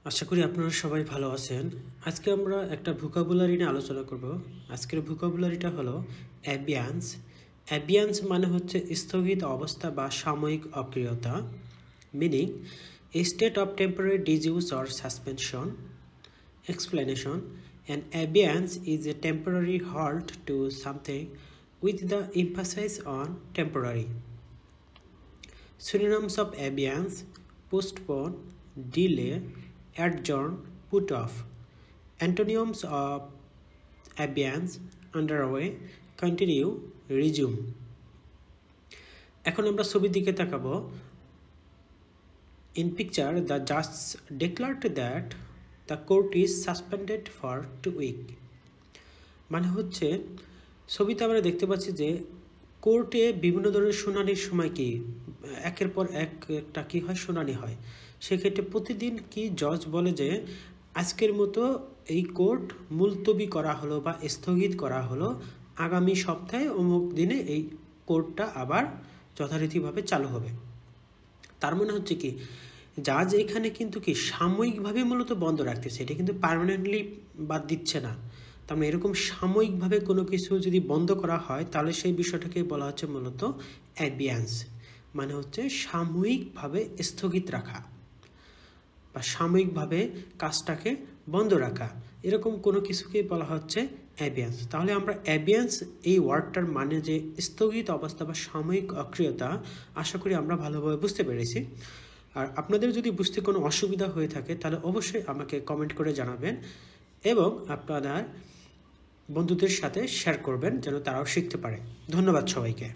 আশা করি আপনারা সবাই ভালো আছেন। আজকে আমরা একটা ভোকাবুলারি নিয়ে আলোচনা করব। আজকের ভোকাবুলারিটা হলো অ্যাবিয়ান্স। অ্যাবিয়ান্স মানে হচ্ছে স্থগিত অবস্থা বা সাময়িক অক্রিয়তা। Meaning a state of temporary disuse or suspension. Explanation: an abeyance is a temporary halt to something with the emphasis on temporary. Synonyms of abeyance: postpone, delay, adjourn, put off. Antonyms of abeyance: underway, continue, resume. এখন আমরা ছবির দিকে তাকাবো। In picture, the judge declared that the court is suspended for 2 weeks. মানে হচ্ছে ছবিতে আমরা দেখতে পাচ্ছি যে কোর্টে বিভিন্ন ধরনের শুনানির সময় কি একের পর একটা কি হয় শুনানি হয়। সেক্ষেত্রে প্রতিদিন কি জজ বলে যে আজকের মতো এই কোর্ট মুলতবি করা হলো বা স্থগিত করা হলো, আগামী সপ্তাহে অমুক দিনে এই কোর্টটা আবার যথারীতিভাবে চালু হবে। তার মানে হচ্ছে কি জাজ এখানে কিন্তু কি সাময়িকভাবে মূলত বন্ধ রাখতেছে, এটা কিন্তু পার্মানেন্টলি বাদ দিচ্ছে না। তার মানে এরকম সাময়িকভাবে কোনো কিছু যদি বন্ধ করা হয় তাহলে সেই বিষয়টাকে বলা হচ্ছে মূলত অ্যাবিয়ান্স, মানে হচ্ছে সাময়িকভাবে স্থগিত রাখা বা সাময়িকভাবে কাজটাকে বন্ধ রাখা, এরকম কোনো কিছুকে বলা হচ্ছে অ্যাবিয়ান্স। তাহলে আমরা অ্যাবিয়ান্স এই ওয়ার্ডটার মানে যে স্থগিত অবস্থা বা সাময়িক অক্রিয়তা, আশা করি আমরা ভালোভাবে বুঝতে পেরেছি। আর আপনাদের যদি বুঝতে কোনো অসুবিধা হয়ে থাকে তাহলে অবশ্যই আমাকে কমেন্ট করে জানাবেন এবং আপনারা বন্ধুদের সাথে শেয়ার করবেন যেন তারাও শিখতে পারে। ধন্যবাদ সবাইকে।